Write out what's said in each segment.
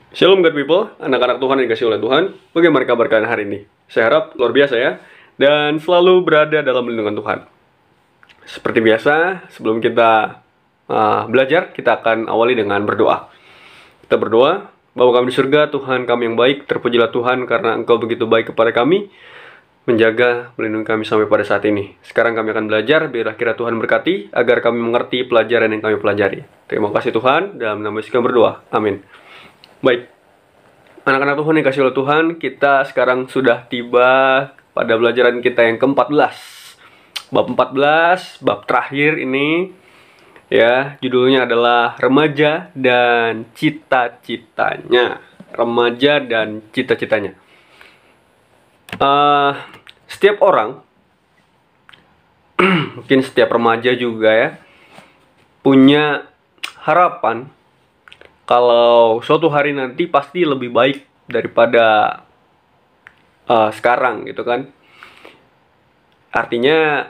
Shalom God people, anak-anak Tuhan yang dikasih oleh Tuhan. Bagaimana kabar kalian hari ini? Saya harap luar biasa ya, dan selalu berada dalam lindungan Tuhan. Seperti biasa, sebelum kita belajar, kita akan awali dengan berdoa. Kita berdoa, Bapa kami di surga, Tuhan kami yang baik, terpujilah Tuhan karena Engkau begitu baik kepada kami, menjaga, melindungi kami sampai pada saat ini. Sekarang kami akan belajar, biarlah kiranya Tuhan berkati, agar kami mengerti pelajaran yang kami pelajari. Terima kasih Tuhan, dalam nama Yesus kami berdoa. Amin. Baik, anak-anak Tuhan yang kasih oleh Tuhan, kita sekarang sudah tiba pada pelajaran kita yang ke-14. Bab 14, bab terakhir ini, ya, judulnya adalah Remaja dan Cita-citanya. Remaja dan cita-citanya. Setiap orang, mungkin setiap remaja juga ya, punya harapan kalau suatu hari nanti pasti lebih baik daripada sekarang gitu kan. Artinya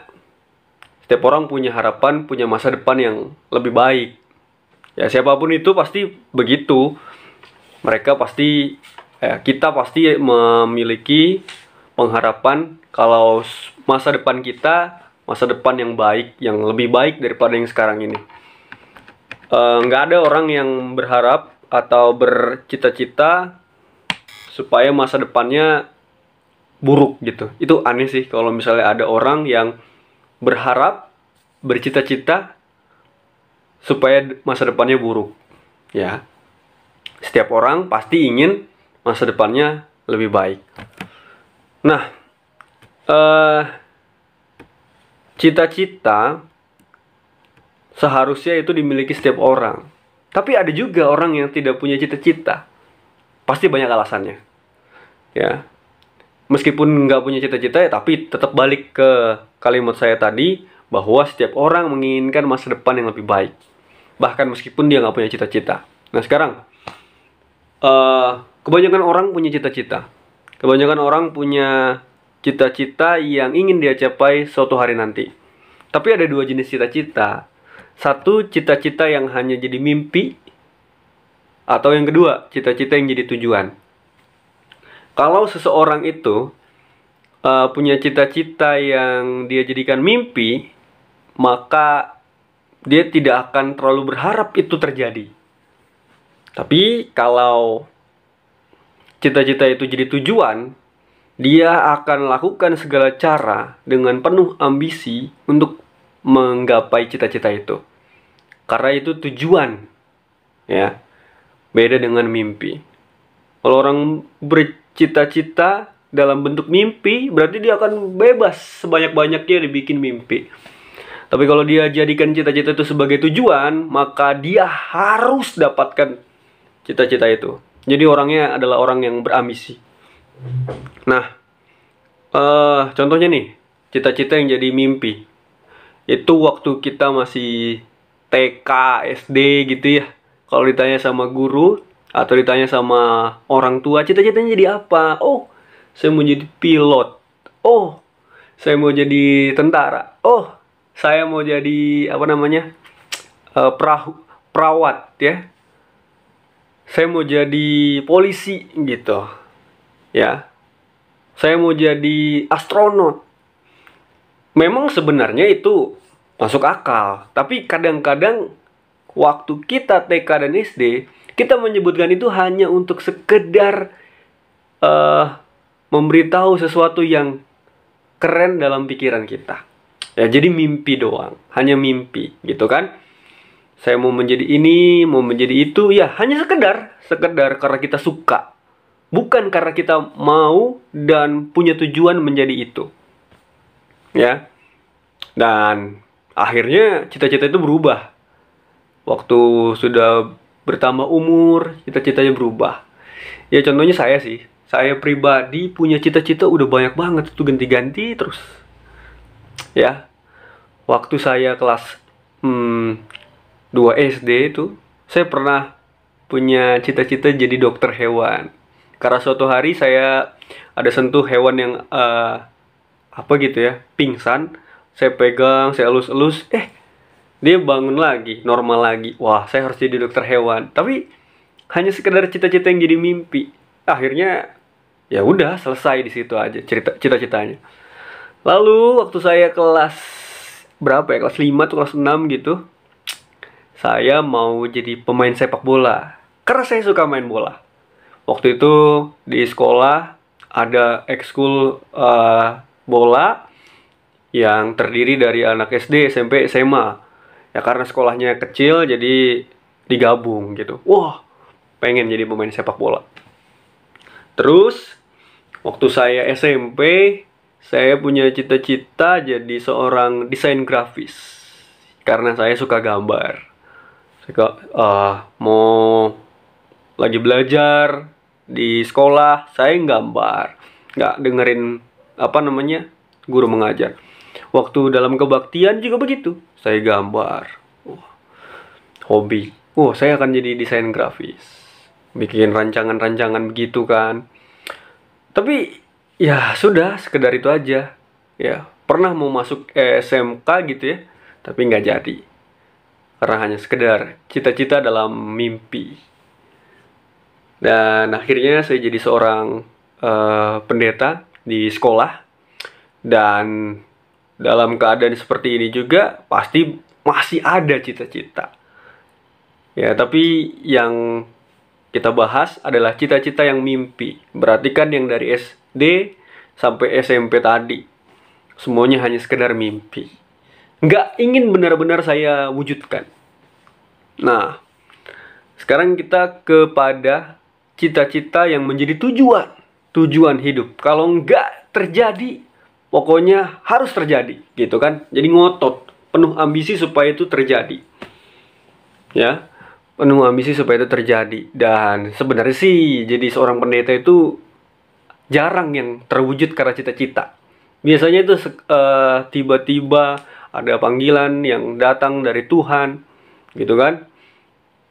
setiap orang punya harapan, punya masa depan yang lebih baik. Ya, siapapun itu pasti begitu. Mereka pasti, kita pasti memiliki pengharapan kalau masa depan kita, masa depan yang baik, yang lebih baik daripada yang sekarang ini. Nggak ada orang yang berharap atau bercita-cita supaya masa depannya buruk gitu. Itu aneh sih kalau misalnya ada orang yang berharap, bercita-cita supaya masa depannya buruk. Ya, setiap orang pasti ingin masa depannya lebih baik. Nah, cita-cita seharusnya itu dimiliki setiap orang. Tapi ada juga orang yang tidak punya cita-cita. Pasti banyak alasannya. Ya, meskipun nggak punya cita-cita ya, tapi tetap balik ke kalimat saya tadi, bahwa setiap orang menginginkan masa depan yang lebih baik. Bahkan meskipun dia nggak punya cita-cita. Nah sekarang, kebanyakan orang punya cita-cita. Kebanyakan orang punya cita-cita yang ingin dia capai suatu hari nanti. Tapi ada dua jenis cita-cita. Satu, cita-cita yang hanya jadi mimpi. Atau yang kedua, cita-cita yang jadi tujuan. Kalau seseorang itu punya cita-cita yang dia jadikan mimpi, maka dia tidak akan terlalu berharap itu terjadi. Tapi kalau cita-cita itu jadi tujuan, dia akan lakukan segala cara dengan penuh ambisi untuk menggapai cita-cita itu. Karena itu tujuan, ya. Beda dengan mimpi. Kalau orang bercita-cita dalam bentuk mimpi, berarti dia akan bebas sebanyak-banyaknya dibikin mimpi. Tapi kalau dia jadikan cita-cita itu sebagai tujuan, maka dia harus dapatkan cita-cita itu. Jadi orangnya adalah orang yang berambisi. Nah, contohnya nih, cita-cita yang jadi mimpi. Itu waktu kita masih TK, SD gitu ya. Kalau ditanya sama guru atau ditanya sama orang tua, cita-citanya jadi apa? Oh, saya mau jadi pilot. Oh, saya mau jadi tentara. Oh, saya mau jadi apa namanya? Perawat ya. Saya mau jadi polisi gitu. Ya. Saya mau jadi astronot. Memang sebenarnya itu masuk akal, tapi kadang-kadang waktu kita TK dan SD, kita menyebutkan itu hanya untuk sekedar memberitahu sesuatu yang keren dalam pikiran kita. Ya, jadi mimpi doang, hanya mimpi, gitu kan? Saya mau menjadi ini, mau menjadi itu, ya hanya sekedar karena kita suka. Bukan karena kita mau dan punya tujuan menjadi itu. Ya. Dan akhirnya cita-cita itu berubah. Waktu sudah bertambah umur, cita-citanya berubah. Ya contohnya saya sih. Saya pribadi punya cita-cita udah banyak banget, itu ganti-ganti terus. Ya. Waktu saya kelas 2 SD itu, saya pernah punya cita-cita jadi dokter hewan. Karena suatu hari saya ada sentuh hewan yang apa gitu ya, pingsan. Saya pegang, saya elus-elus, dia bangun lagi, normal lagi. Wah, saya harus jadi dokter hewan. Tapi hanya sekedar cita-cita yang jadi mimpi. Akhirnya ya udah selesai di situ aja cerita cita-citanya. Lalu waktu saya kelas berapa ya? Kelas 5 atau kelas 6 gitu. Saya mau jadi pemain sepak bola. Karena saya suka main bola. Waktu itu di sekolah ada ekskul bola yang terdiri dari anak SD, SMP, SMA. Ya karena sekolahnya kecil jadi digabung gitu. Wah, pengen jadi pemain sepak bola. Terus waktu saya SMP, saya punya cita-cita jadi seorang desain grafis. Karena saya suka gambar. Suka mau lagi belajar di sekolah, saya gambar. Nggak dengerin guru mengajar. Waktu dalam kebaktian juga begitu. Saya gambar. Hobi. Saya akan jadi desain grafis. Bikin rancangan-rancangan begitu kan. Tapi ya sudah, sekedar itu aja. Ya, pernah mau masuk SMK gitu ya, tapi nggak jadi. Karena hanya sekedar cita-cita dalam mimpi. Dan akhirnya saya jadi seorang pendeta di sekolah. Dan dalam keadaan seperti ini juga pasti masih ada cita-cita. Ya, tapi yang kita bahas adalah cita-cita yang mimpi. Berarti kan yang dari SD sampai SMP tadi, semuanya hanya sekedar mimpi. Nggak ingin benar-benar saya wujudkan. Nah, sekarang kita kepada cita-cita yang menjadi tujuan hidup. Kalau nggak terjadi, pokoknya harus terjadi, gitu kan? Jadi ngotot, penuh ambisi supaya itu terjadi. Ya, penuh ambisi supaya itu terjadi. Dan sebenarnya sih, jadi seorang pendeta itu jarang yang terwujud karena cita-cita. Biasanya itu tiba-tiba ada panggilan yang datang dari Tuhan, gitu kan?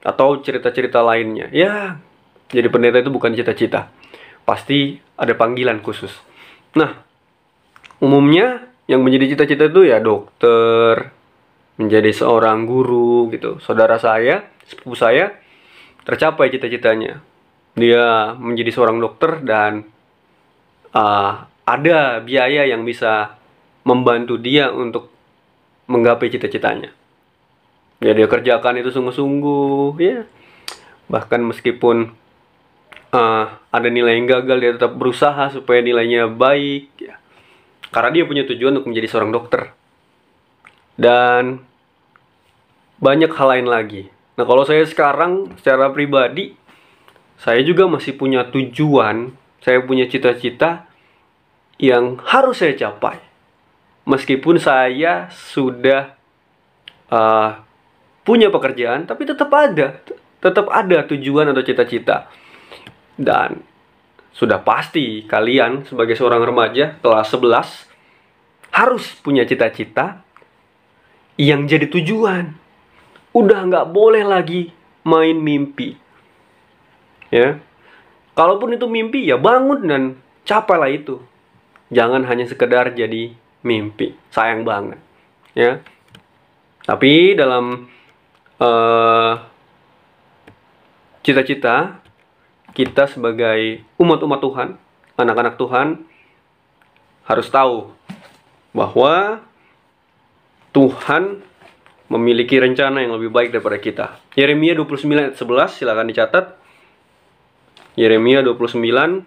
Atau cerita-cerita lainnya. Ya, jadi pendeta itu bukan cita-cita. Pasti ada panggilan khusus. Nah, umumnya yang menjadi cita-cita itu ya dokter, menjadi seorang guru gitu. Saudara saya, sepupu saya, tercapai cita-citanya. Dia menjadi seorang dokter dan ada biaya yang bisa membantu dia untuk menggapai cita-citanya. Ya dia kerjakan itu sungguh-sungguh ya. Bahkan meskipun ada nilai yang gagal, dia tetap berusaha supaya nilainya baik ya. Karena dia punya tujuan untuk menjadi seorang dokter. Dan banyak hal lain lagi. Nah, kalau saya sekarang secara pribadi, saya juga masih punya tujuan, saya punya cita-cita yang harus saya capai. Meskipun saya sudah punya pekerjaan, tapi tetap ada tujuan atau cita-cita. Dan sudah pasti kalian sebagai seorang remaja kelas 11 harus punya cita-cita yang jadi tujuan. Udah nggak boleh lagi main mimpi. Ya, kalaupun itu mimpi ya bangun dan capailah itu. Jangan hanya sekedar jadi mimpi. Sayang banget. Ya. Tapi dalam cita-cita kita sebagai umat-umat Tuhan, anak-anak Tuhan, harus tahu bahwa Tuhan memiliki rencana yang lebih baik daripada kita. Yeremia 29 ayat 11, silakan dicatat. Yeremia 29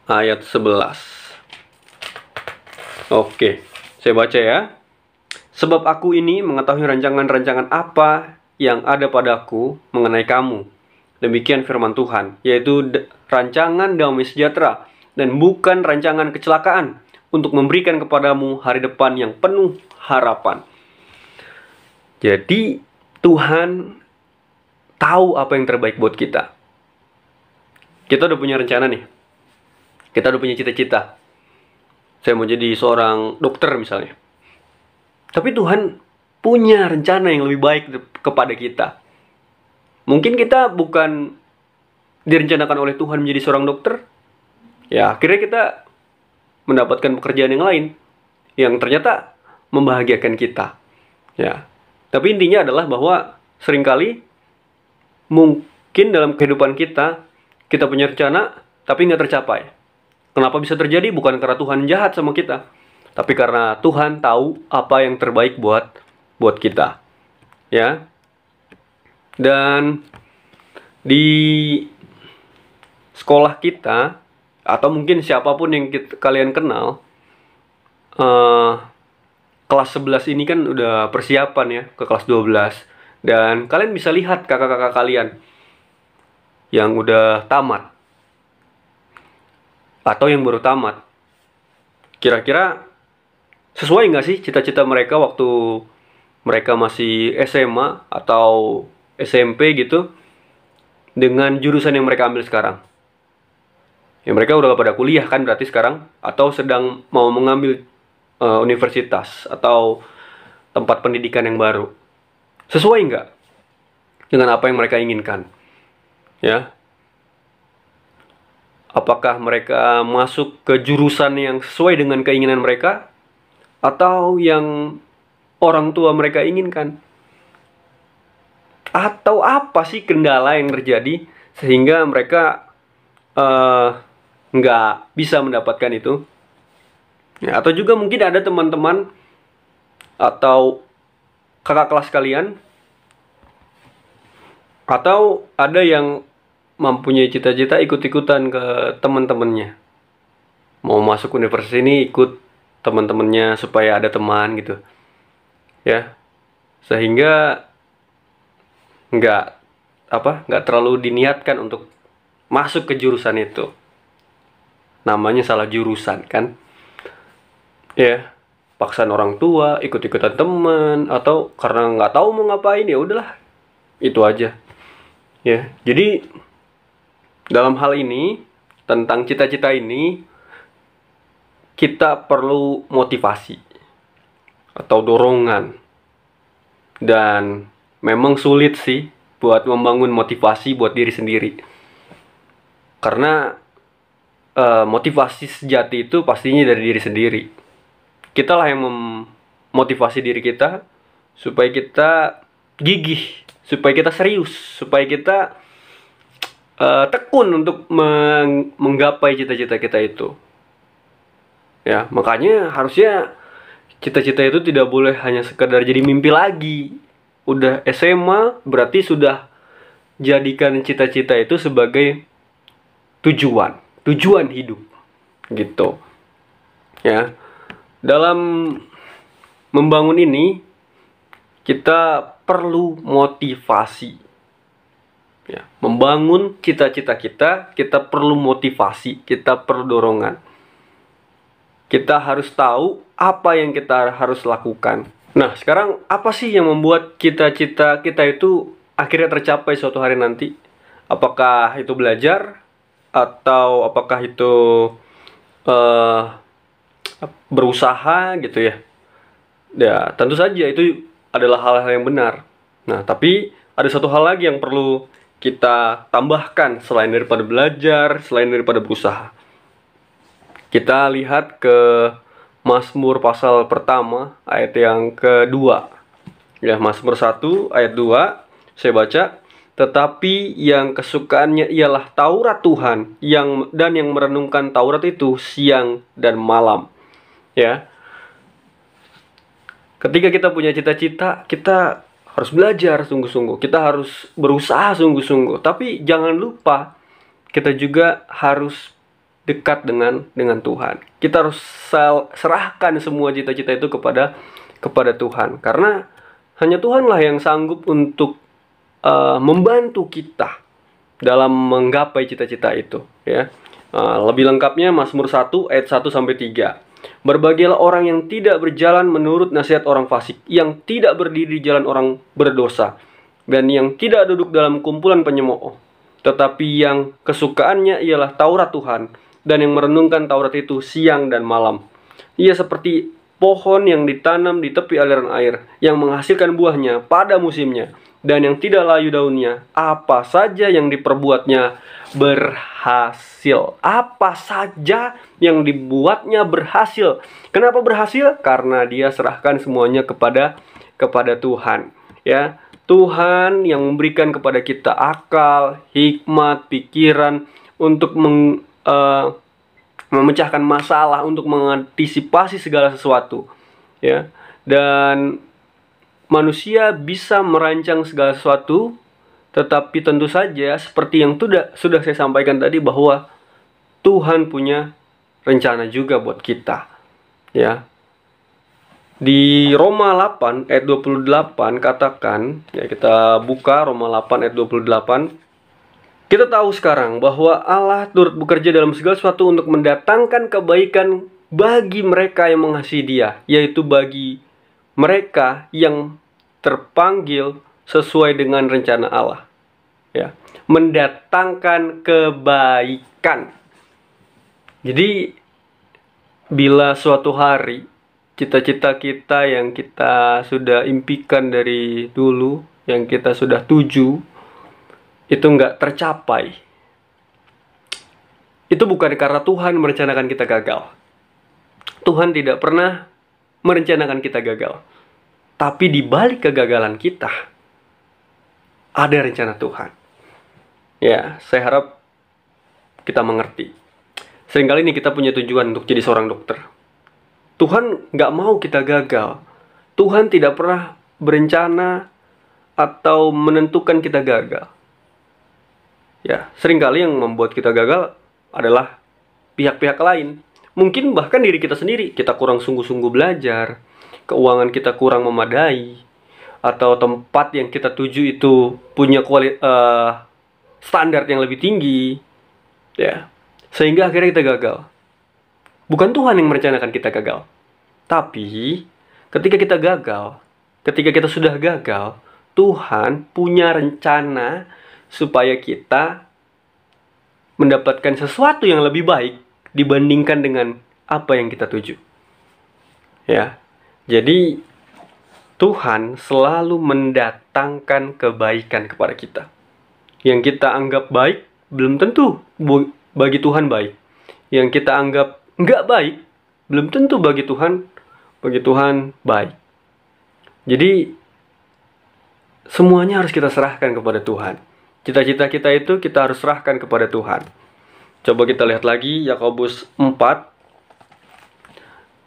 ayat 11. Oke, saya baca ya. Sebab aku ini mengetahui rancangan-rancangan apa yang ada padaku mengenai kamu. Demikian firman Tuhan, yaitu rancangan damai sejahtera dan bukan rancangan kecelakaan, untuk memberikan kepadamu hari depan yang penuh harapan. Jadi Tuhan tahu apa yang terbaik buat kita. Kita udah punya rencana nih. Kita udah punya cita-cita. Saya mau jadi seorang dokter misalnya. Tapi Tuhan punya rencana yang lebih baik kepada kita. Mungkin kita bukan direncanakan oleh Tuhan menjadi seorang dokter. Ya, akhirnya kita mendapatkan pekerjaan yang lain yang ternyata membahagiakan kita. Ya. Tapi intinya adalah bahwa seringkali mungkin dalam kehidupan kita, kita punya rencana, tapi nggak tercapai. Kenapa bisa terjadi? Bukan karena Tuhan jahat sama kita, tapi karena Tuhan tahu apa yang terbaik buat kita. Ya. Dan di sekolah kita, atau mungkin siapapun yang kalian kenal, kelas 11 ini kan udah persiapan ya ke kelas 12. Dan kalian bisa lihat kakak-kakak kalian yang udah tamat atau yang baru tamat. Kira-kira sesuai nggak sih cita-cita mereka waktu mereka masih SMA atau SMP gitu dengan jurusan yang mereka ambil sekarang? Ya mereka udah pada kuliah kan berarti sekarang, atau sedang mau mengambil universitas atau tempat pendidikan yang baru. Sesuai nggak dengan apa yang mereka inginkan? Ya, apakah mereka masuk ke jurusan yang sesuai dengan keinginan mereka, atau yang orang tua mereka inginkan? Atau apa sih kendala yang terjadi sehingga mereka nggak bisa mendapatkan itu? Ya, atau juga mungkin ada teman-teman atau kakak kelas kalian, atau ada yang mempunyai cita-cita ikut-ikutan ke teman-temannya. Mau masuk universitas ini ikut teman-temannya supaya ada teman gitu. Ya. Sehingga nggak terlalu diniatkan untuk masuk ke jurusan itu. Namanya salah jurusan kan. Ya. Paksaan orang tua, ikut-ikutan teman, atau karena nggak tahu mau ngapain, ya udahlah, itu aja. Ya, jadi dalam hal ini tentang cita-cita ini kita perlu motivasi atau dorongan, dan memang sulit sih buat membangun motivasi buat diri sendiri, karena motivasi sejati itu pastinya dari diri sendiri. Kita lah yang memotivasi diri kita supaya kita gigih, supaya kita serius, supaya kita tekun untuk menggapai cita-cita kita itu. Ya, makanya harusnya cita-cita itu tidak boleh hanya sekedar jadi mimpi lagi. Udah SMA berarti sudah jadikan cita-cita itu sebagai tujuan hidup gitu. Ya. Dalam membangun ini kita perlu motivasi. Ya, membangun cita-cita kita perlu motivasi, kita perlu dorongan. Kita harus tahu apa yang kita harus lakukan. Nah, sekarang apa sih yang membuat cita-cita kita itu akhirnya tercapai suatu hari nanti? Apakah itu belajar, atau apakah itu berusaha gitu ya? Ya, tentu saja itu adalah hal-hal yang benar. Nah, tapi ada satu hal lagi yang perlu kita tambahkan selain daripada belajar, selain daripada berusaha. Kita lihat ke Mazmur pasal pertama ayat yang kedua. Ya, Mazmur 1 ayat 2 saya baca, tetapi yang kesukaannya ialah Taurat Tuhan, yang merenungkan Taurat itu siang dan malam. Ya. Ketika kita punya cita-cita, kita harus belajar sungguh-sungguh. Kita harus berusaha sungguh-sungguh. Tapi jangan lupa kita juga harus dekat dengan Tuhan. Kita harus serahkan semua cita-cita itu kepada Tuhan, karena hanya Tuhanlah yang sanggup untuk membantu kita dalam menggapai cita-cita itu, ya. Lebih lengkapnya Mazmur 1 ayat 1 sampai 3. Berbahagialah orang yang tidak berjalan menurut nasihat orang fasik, yang tidak berdiri di jalan orang berdosa, dan yang tidak duduk dalam kumpulan penyemooh, tetapi yang kesukaannya ialah Taurat Tuhan, dan yang merenungkan Taurat itu siang dan malam. Ia seperti pohon yang ditanam di tepi aliran air, yang menghasilkan buahnya pada musimnya, dan yang tidak layu daunnya. Apa saja yang diperbuatnya berhasil. Apa saja yang dibuatnya berhasil. Kenapa berhasil? Karena dia serahkan semuanya kepada Tuhan. Ya, Tuhan yang memberikan kepada kita akal, hikmat, pikiran untuk memecahkan masalah, untuk mengantisipasi segala sesuatu, ya. Dan manusia bisa merancang segala sesuatu, tetapi tentu saja seperti yang sudah saya sampaikan tadi, bahwa Tuhan punya rencana juga buat kita, ya. Di Roma 8 ayat 28 katakan, ya, kita buka Roma 8 ayat 28. Kita tahu sekarang bahwa Allah turut bekerja dalam segala sesuatu untuk mendatangkan kebaikan bagi mereka yang mengasihi Dia, yaitu bagi mereka yang terpanggil sesuai dengan rencana Allah. Ya, mendatangkan kebaikan. Jadi bila suatu hari cita-cita kita yang kita sudah impikan dari dulu, yang kita sudah tuju, itu nggak tercapai, itu bukan karena Tuhan merencanakan kita gagal. Tuhan tidak pernah merencanakan kita gagal. Tapi di balik kegagalan kita, ada rencana Tuhan. Ya, saya harap kita mengerti. Seringkali ini kita punya tujuan untuk jadi seorang dokter. Tuhan nggak mau kita gagal. Tuhan tidak pernah berencana atau menentukan kita gagal. Ya, seringkali yang membuat kita gagal adalah pihak-pihak lain. Mungkin bahkan diri kita sendiri. Kita kurang sungguh-sungguh belajar, keuangan kita kurang memadai, atau tempat yang kita tuju itu punya standar yang lebih tinggi, ya, sehingga akhirnya kita gagal. Bukan Tuhan yang merencanakan kita gagal. Tapi ketika kita gagal, ketika kita sudah gagal, Tuhan punya rencana supaya kita mendapatkan sesuatu yang lebih baik dibandingkan dengan apa yang kita tuju. Ya. Jadi Tuhan selalu mendatangkan kebaikan kepada kita. Yang kita anggap baik belum tentu bagi Tuhan baik. Yang kita anggap nggak baik belum tentu bagi Tuhan baik. Jadi semuanya harus kita serahkan kepada Tuhan. Cita-cita kita itu kita harus serahkan kepada Tuhan. Coba kita lihat lagi Yakobus 4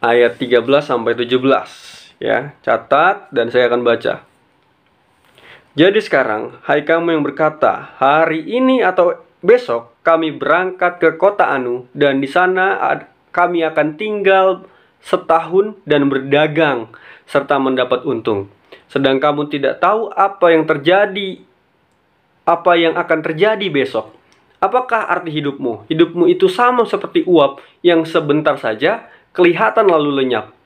ayat 13 sampai 17, ya. Catat dan saya akan baca. Jadi sekarang, hai kamu yang berkata, hari ini atau besok kami berangkat ke kota Anu, dan di sana kami akan tinggal setahun dan berdagang serta mendapat untung. Sedang kamu tidak tahu apa yang akan terjadi besok. Apakah arti hidupmu? Hidupmu itu sama seperti uap yang sebentar saja kelihatan lalu lenyap.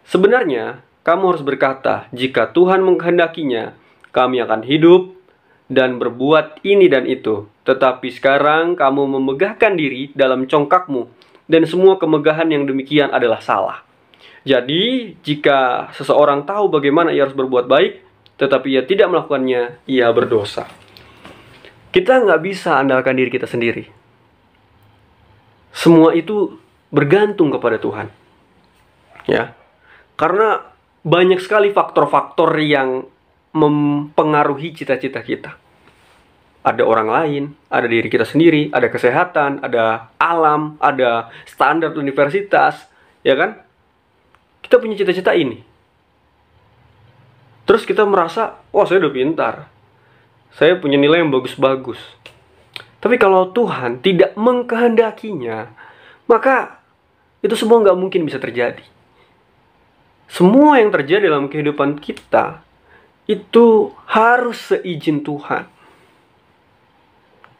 Sebenarnya, kamu harus berkata, jika Tuhan mengkehendakinya, kami akan hidup dan berbuat ini dan itu. Tetapi sekarang kamu memegahkan diri dalam congkakmu, dan semua kemegahan yang demikian adalah salah. Jadi, jika seseorang tahu bagaimana ia harus berbuat baik, tetapi ia tidak melakukannya, ia berdosa. Kita nggak bisa andalkan diri kita sendiri. Semua itu bergantung kepada Tuhan. Ya. Karena banyak sekali faktor-faktor yang mempengaruhi cita-cita kita. Ada orang lain, ada diri kita sendiri, ada kesehatan, ada alam, ada standar universitas, ya kan? Kita punya cita-cita ini. Terus kita merasa, wah saya udah pintar, saya punya nilai yang bagus-bagus. Tapi kalau Tuhan tidak mengkehendakinya, maka itu semua nggak mungkin bisa terjadi. Semua yang terjadi dalam kehidupan kita itu harus seizin Tuhan.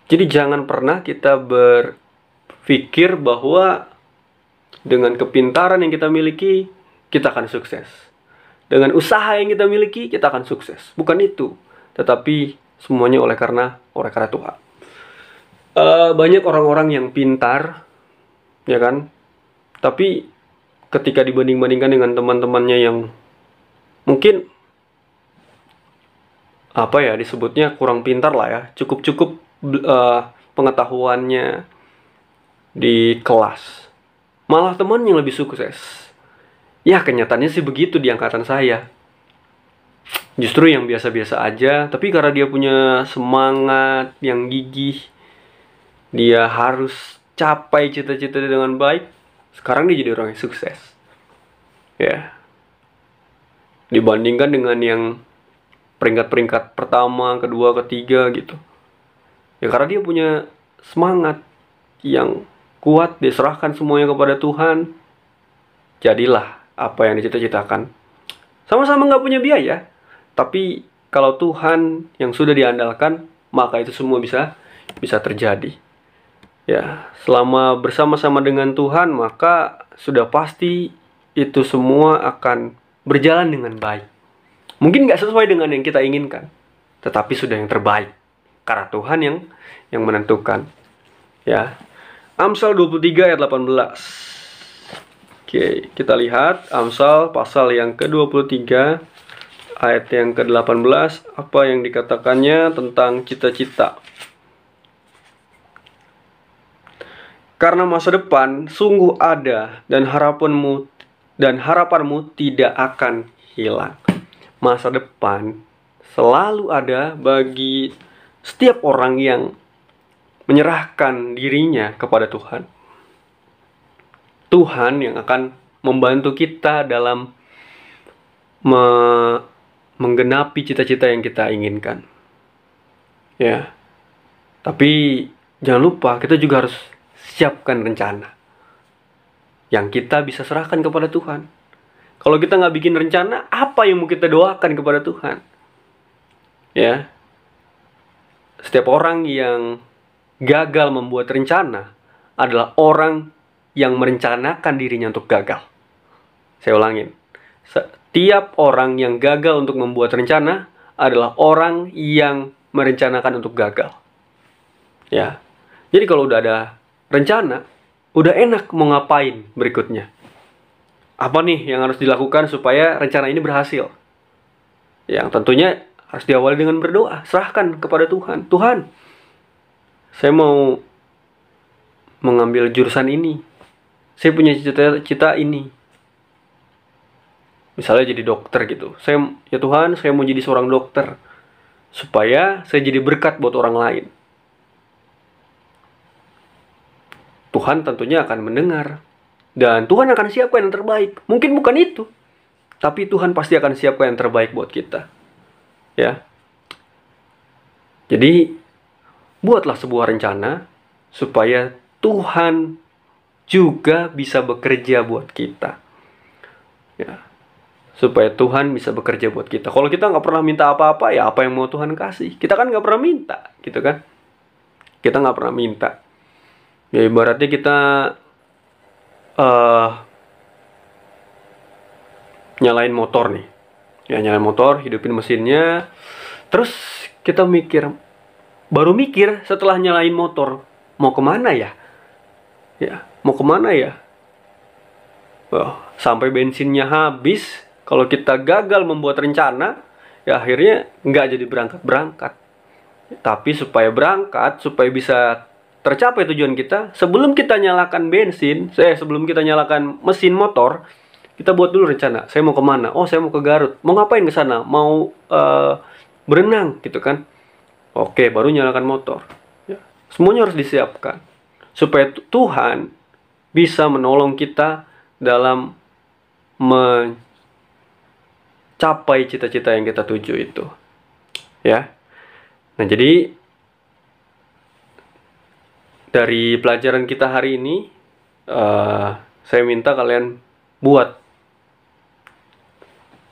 Jadi jangan pernah kita berpikir bahwa dengan kepintaran yang kita miliki, kita akan sukses. Dengan usaha yang kita miliki, kita akan sukses. Bukan itu. Tetapi semuanya oleh karena Tuhan. Banyak orang-orang yang pintar, ya kan? Tapi ketika dibanding-bandingkan dengan teman-temannya yang mungkin disebutnya kurang pintar lah ya, cukup pengetahuannya di kelas, malah teman yang lebih sukses. Ya kenyataannya sih begitu di angkatan saya. justru yang biasa-biasa aja, tapi karena dia punya semangat yang gigih, dia harus capai cita-cita dengan baik, sekarang dia jadi orang yang sukses. Ya. Dibandingkan dengan yang peringkat-peringkat pertama, kedua, ketiga gitu. Ya karena dia punya semangat yang kuat, diserahkan semuanya kepada Tuhan. Jadilah apa yang dicita-citakan. Sama-sama nggak punya biaya, tapi kalau Tuhan yang sudah diandalkan, maka itu semua bisa terjadi. Ya, selama bersama-sama dengan Tuhan, maka sudah pasti itu semua akan berjalan dengan baik. Mungkin nggak sesuai dengan yang kita inginkan, tetapi sudah yang terbaik. Karena Tuhan yang menentukan. Ya. Amsal 23 ayat 18. Oke, kita lihat Amsal pasal yang ke-23 ayat yang ke-18, apa yang dikatakannya tentang cita-cita. Karena masa depan sungguh ada dan harapanmu tidak akan hilang. Masa depan selalu ada bagi setiap orang yang menyerahkan dirinya kepada Tuhan. Tuhan yang akan membantu kita dalam menggenapi cita-cita yang kita inginkan. Ya. Tapi jangan lupa kita juga harus siapkan rencana yang kita bisa serahkan kepada Tuhan. Kalau kita nggak bikin rencana, apa yang mau kita doakan kepada Tuhan? Ya. Setiap orang yang gagal membuat rencana adalah orang yang merencanakan dirinya untuk gagal. Saya ulangin. Setiap orang yang gagal untuk membuat rencana adalah orang yang merencanakan untuk gagal. Ya. Jadi kalau udah ada rencana, udah enak mau ngapain berikutnya. Apa nih yang harus dilakukan supaya rencana ini berhasil? Yang tentunya harus diawali dengan berdoa. Serahkan kepada Tuhan. Tuhan, saya mau mengambil jurusan ini. Saya punya cita-cita ini. Misalnya jadi dokter gitu. Ya Tuhan, saya mau jadi seorang dokter. Supaya saya jadi berkat buat orang lain. Tuhan tentunya akan mendengar. Dan Tuhan akan siapkan yang terbaik. Mungkin bukan itu. Tapi Tuhan pasti akan siapkan yang terbaik buat kita. Ya. Jadi buatlah sebuah rencana supaya Tuhan juga bisa bekerja buat kita. Ya. Supaya Tuhan bisa bekerja buat kita. Kalau kita nggak pernah minta apa-apa, ya apa yang mau Tuhan kasih? Kita kan nggak pernah minta, gitu kan? Kita nggak pernah minta. Ya ibaratnya kita nyalain motor nih. Ya nyalain motor, hidupin mesinnya. Terus kita baru mikir setelah nyalain motor, mau kemana ya? Ya, mau kemana ya? Sampai bensinnya habis. Kalau kita gagal membuat rencana, ya akhirnya nggak jadi berangkat. Tapi supaya berangkat, supaya bisa tercapai tujuan kita, sebelum kita nyalakan sebelum kita nyalakan mesin motor, kita buat dulu rencana. Saya mau kemana? Oh, saya mau ke Garut. Mau ngapain ke sana? Mau berenang, gitu kan? Oke, baru nyalakan motor. Ya. Semuanya harus disiapkan supaya Tuhan bisa menolong kita dalam mencapai cita-cita yang kita tuju itu. Ya. Nah, jadi dari pelajaran kita hari ini, saya minta kalian buat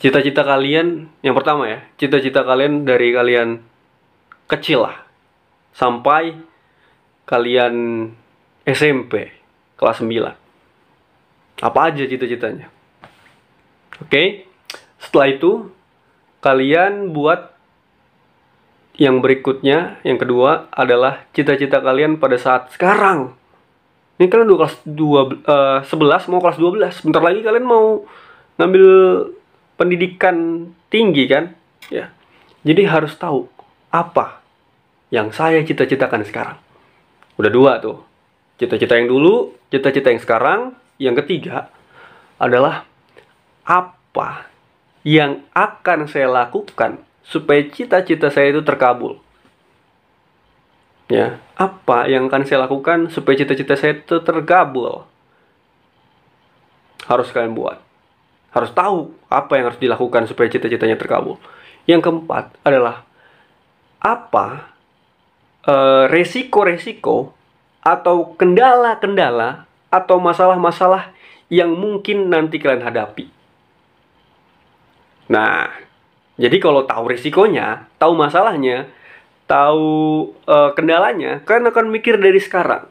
cita-cita kalian. Yang pertama ya, cita-cita kalian dari kalian kecil lah sampai kalian SMP kelas 9. Apa aja cita-citanya? Oke. Setelah itu kalian buat yang berikutnya, yang kedua adalah cita-cita kalian pada saat sekarang. Ini kalian udah kelas 11 mau kelas 12. Bentar lagi kalian mau ngambil pendidikan tinggi kan? Ya. Jadi harus tahu apa yang saya cita-citakan sekarang. Udah 2 tuh. Cita-cita yang dulu, cita-cita yang sekarang. Yang ketiga adalah apa yang akan saya lakukan supaya cita-cita saya itu terkabul? Ya, apa yang akan saya lakukan supaya cita-cita saya itu terkabul? Harus kalian buat. Harus tahu apa yang harus dilakukan supaya cita-citanya terkabul. Yang keempat adalah apa resiko-resiko atau kendala-kendala atau masalah-masalah yang mungkin nanti kalian hadapi. Nah, jadi kalau tahu risikonya, tahu masalahnya, tahu kendalanya, kalian akan mikir dari sekarang.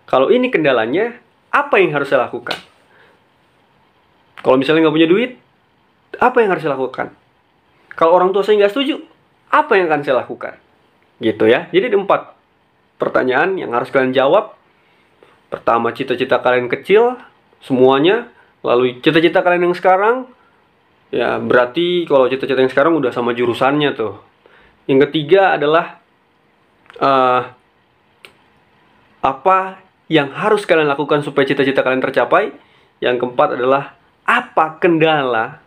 Kalau ini kendalanya, apa yang harus saya lakukan? Kalau misalnya nggak punya duit, apa yang harus saya lakukan? Kalau orang tua saya nggak setuju, apa yang akan saya lakukan? Gitu ya. Jadi ada 4 pertanyaan yang harus kalian jawab. Pertama, cita-cita kalian kecil, semuanya. Lalu cita-cita kalian yang sekarang. Ya, berarti kalau cita-cita yang sekarang udah sama jurusannya tuh. Yang ketiga adalah apa yang harus kalian lakukan supaya cita-cita kalian tercapai. Yang keempat adalah apa kendala,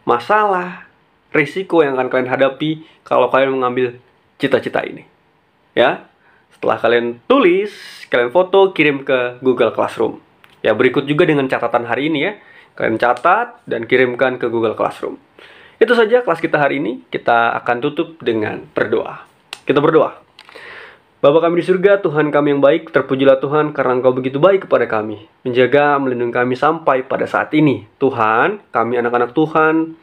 masalah, risiko yang akan kalian hadapi kalau kalian mengambil cita-cita ini. Ya, setelah kalian tulis, kalian foto, kirim ke Google Classroom. Ya, berikut juga dengan catatan hari ini ya. Kalian catat dan kirimkan ke Google Classroom. Itu saja kelas kita hari ini. Kita akan tutup dengan berdoa. Kita berdoa. Bapa kami di surga, Tuhan kami yang baik, terpujilah Tuhan karena Engkau begitu baik kepada kami. Menjaga, melindungi kami sampai pada saat ini. Tuhan, kami anak-anak Tuhan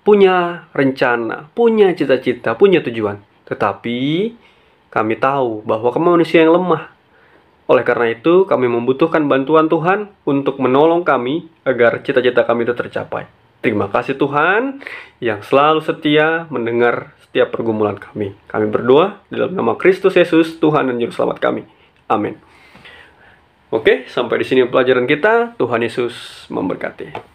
punya rencana, punya cita-cita, punya tujuan. Tetapi kami tahu bahwa kami manusia yang lemah. Oleh karena itu, kami membutuhkan bantuan Tuhan untuk menolong kami agar cita-cita kami itu tercapai. Terima kasih Tuhan yang selalu setia mendengar setiap pergumulan kami. Kami berdoa dalam nama Kristus Yesus, Tuhan dan Juru Selamat kami. Amin. Oke, sampai di sini pelajaran kita. Tuhan Yesus memberkati.